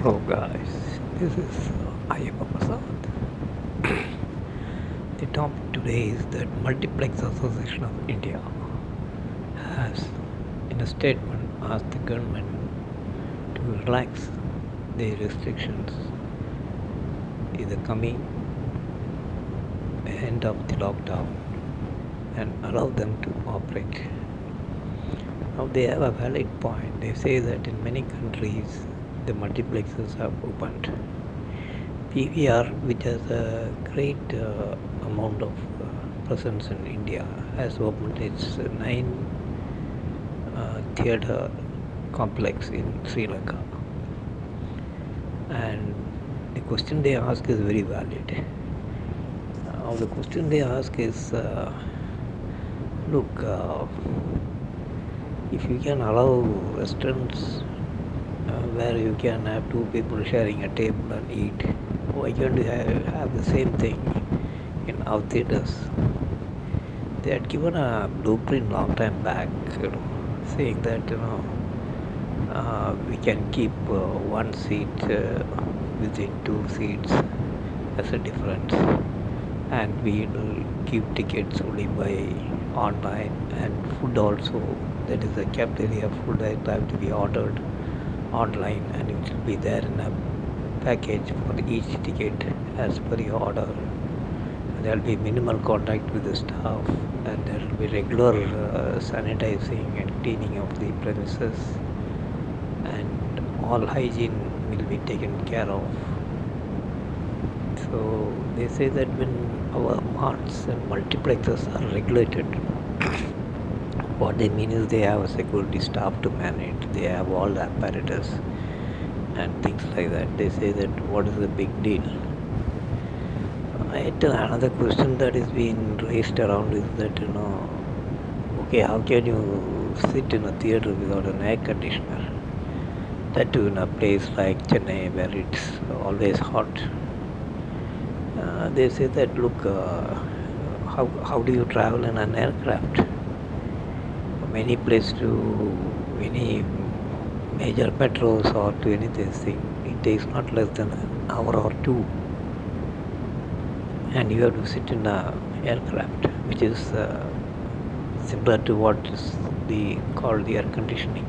Hello guys, this is Ayappa Prasad. The topic today is that Multiplex Association of India has, in a statement, asked the government to relax the restrictions in the coming end of the lockdown and allow them to operate. Now they have a valid point. They say that in many countries the multiplexes have opened. PVR, which has a great amount of presence in India, has opened its 9 theatre complex in Sri Lanka. And the question they ask is very valid. The question they ask is look, if you can allow restaurants where you can have two people sharing a table and eat, why can't you have the same thing in our theatres? They had given a blueprint long time back, saying that we can keep one seat within two seats as a difference, and we will give tickets only by online, and food also, that is the cafeteria food that have to be ordered online, and it will be there in a package for each ticket as per your order. There will be minimal contact with the staff, and there will be regular sanitizing and cleaning of the premises, and all hygiene will be taken care of. So they say that when our marts and multiplexes are regulated, what they mean is they have a security staff to manage, they have all the apparatus and things like that. They say that what is the big deal? Another question that is being raised around is that okay, how can you sit in a theater without an air conditioner? That too in a place like Chennai where it's always hot. They say that look, how do you travel in an aircraft? From any place to any major metros or to anything, it takes not less than an hour or two, and you have to sit in a aircraft which is similar to what is called the air conditioning.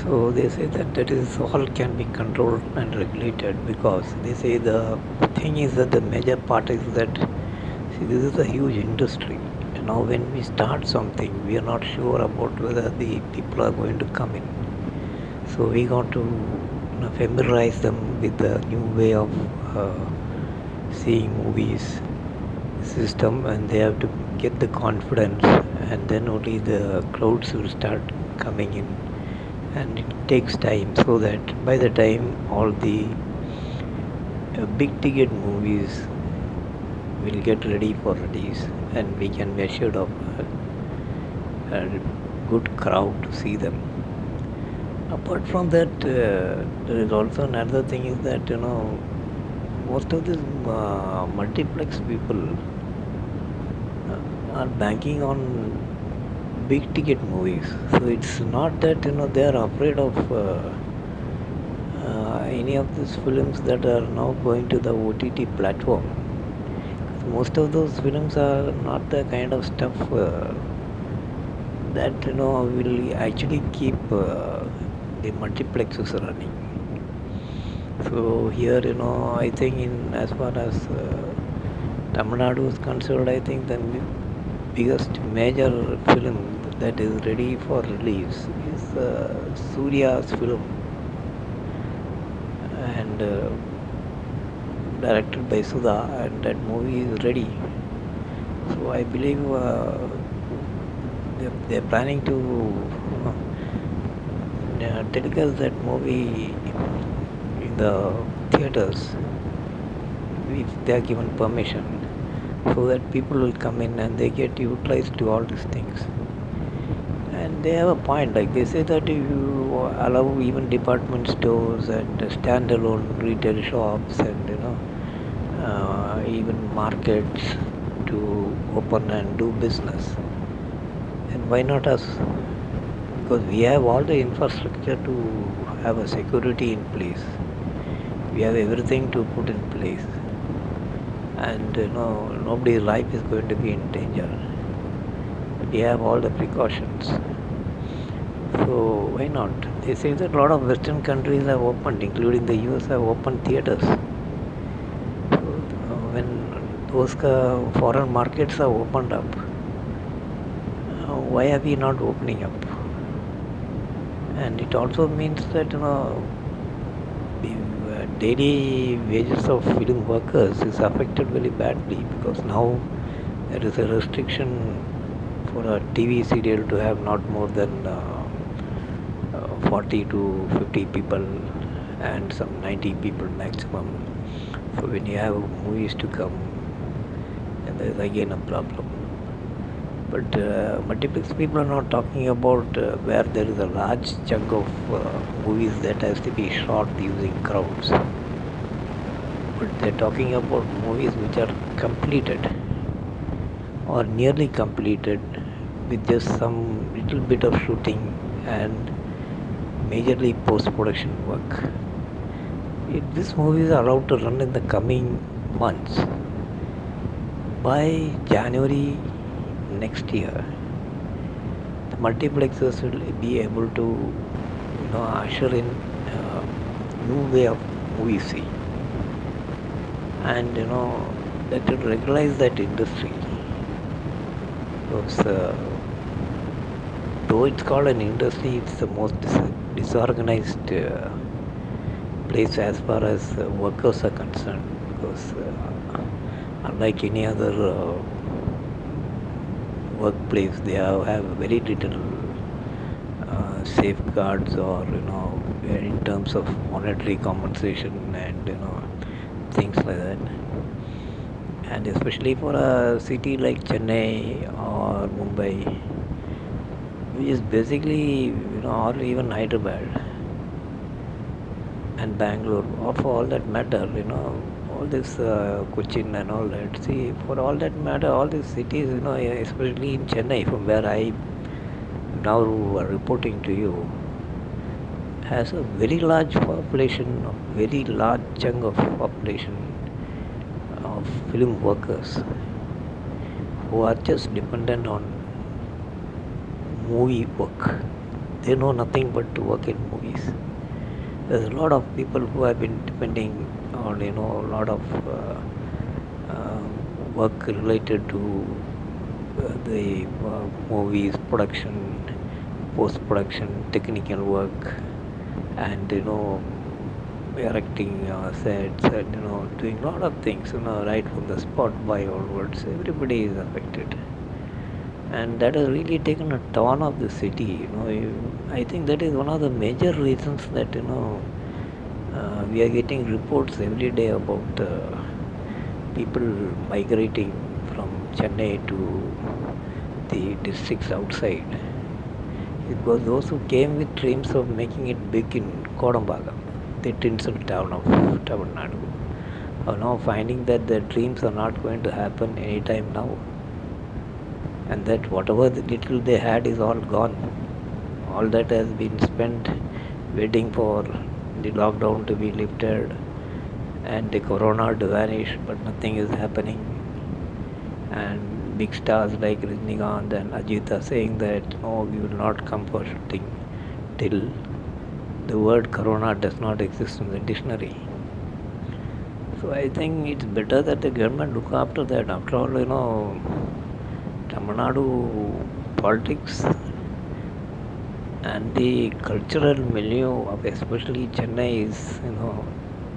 So they say that is all can be controlled and regulated, because they say the thing is that the major part is that, see, this is a huge industry. Now when we start something, we are not sure about whether the people are going to come in. So we got to familiarize them with the new way of seeing movies system, and they have to get the confidence, and then only the crowds will start coming in. And it takes time, so that by the time all the big ticket movies will get ready for release, and we can be assured of a good crowd to see them. Apart from that, there is also another thing is that most of these multiplex people are banking on big ticket movies. So it's not that they are afraid of any of these films that are now going to the OTT platform. Most of those films are not the kind of stuff that will actually keep the multiplexes running. So here, I think as far as Tamil Nadu is concerned, I think the biggest major film that is ready for release is Surya's film, and directed by Sudha, and that movie is ready. So I believe they're planning to telecast that movie in the theaters if they are given permission, so that people will come in and they get utilized to all these things. And they have a point, like they say that if you allow even department stores and standalone retail shops and even markets to open and do business, and why not us? because we have all the infrastructure to have a security in place. We have everything to put in place, and nobody's life is going to be in danger. We have all the precautions. So why not? They say that a lot of Western countries have opened, including the US, have opened theaters. So when those foreign markets are opened up, why are we not opening up? And it also means that the daily wages of film workers is affected very badly, because now there is a restriction for a TV serial to have not more than 40 to 50 people and some 90 people maximum. So when you have movies to come, and there is again a problem. But multiplex people are not talking about where there is a large chunk of movies that has to be shot using crowds. But they're talking about movies which are completed or nearly completed with just some little bit of shooting and majorly post-production work. If these movies are allowed to run in the coming months, by January next year, the multiplexes will be able to usher in a new way of movie seeing, and that will regularize that industry. Because though it's called an industry, it's the most disorganized place as far as workers are concerned, because unlike any other workplace, they have very little safeguards, or in terms of monetary compensation and things like that. And especially for a city like Chennai or Mumbai, which is basically or even Hyderabad and Bangalore, or for all that matter, all this Cochin and all that. See, for all that matter, all these cities, especially in Chennai, from where I now reporting to you, has a very large population, a very large chunk of population of film workers who are just dependent on movie work. They know nothing but to work in movies. There's a lot of people who have been depending on a lot of work related to the movies production, post production, technical work, and erecting sets, and doing a lot of things, right from the spot by onwards. Everybody is affected, and that has really taken a toll of the city. I think that is one of the major reasons that we are getting reports every day about people migrating from Chennai to the districts outside. It was those who came with dreams of making it big in Kodambakkam, the tinsel town of Tamil Nadu, are now finding that their dreams are not going to happen anytime now, and that whatever little they had is all gone. All that has been spent waiting for the lockdown to be lifted and the corona to vanish, but nothing is happening. And big stars like Rajinikanth and Ajit are saying that no, we will not come for shooting till the word corona does not exist in the dictionary. So I think it's better that the government look after that. After all, Tamil Nadu politics and the cultural milieu of especially Chennai is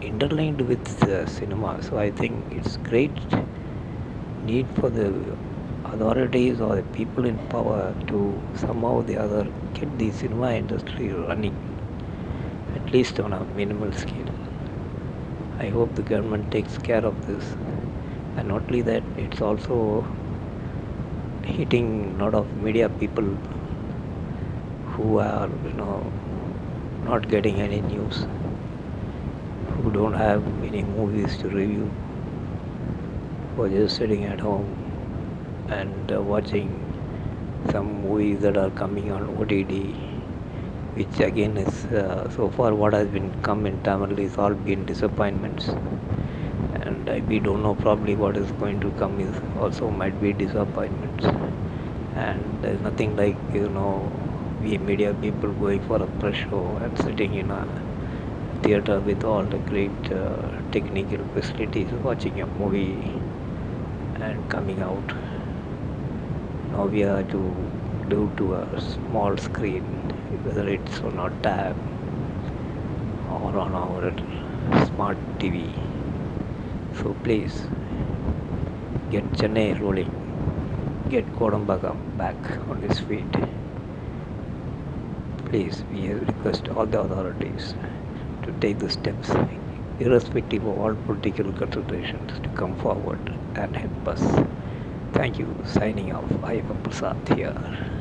interlinked with cinema. So I think it's great need for the authorities or the people in power to somehow or the other get the cinema industry running, at least on a minimal scale. I hope the government takes care of this, and not only that, it's also hitting a lot of media people who are not getting any news, who don't have any movies to review, who are just sitting at home and watching some movies that are coming on OTT which again is so far what has been come in Tamil is all been disappointments, and we don't know probably what is going to come is also might be disappointments, and there's nothing like we media people going for a press show and sitting in a theater with all the great technical facilities, watching a movie and coming out. Now we are to do to a small screen, whether it's on our tab or on our smart TV. So please get Chennai rolling, get Kodambakkam back on his feet. Please, we request all the authorities to take the steps, irrespective of all political considerations, to come forward and help us. Thank you. Signing off. I am Prasad here.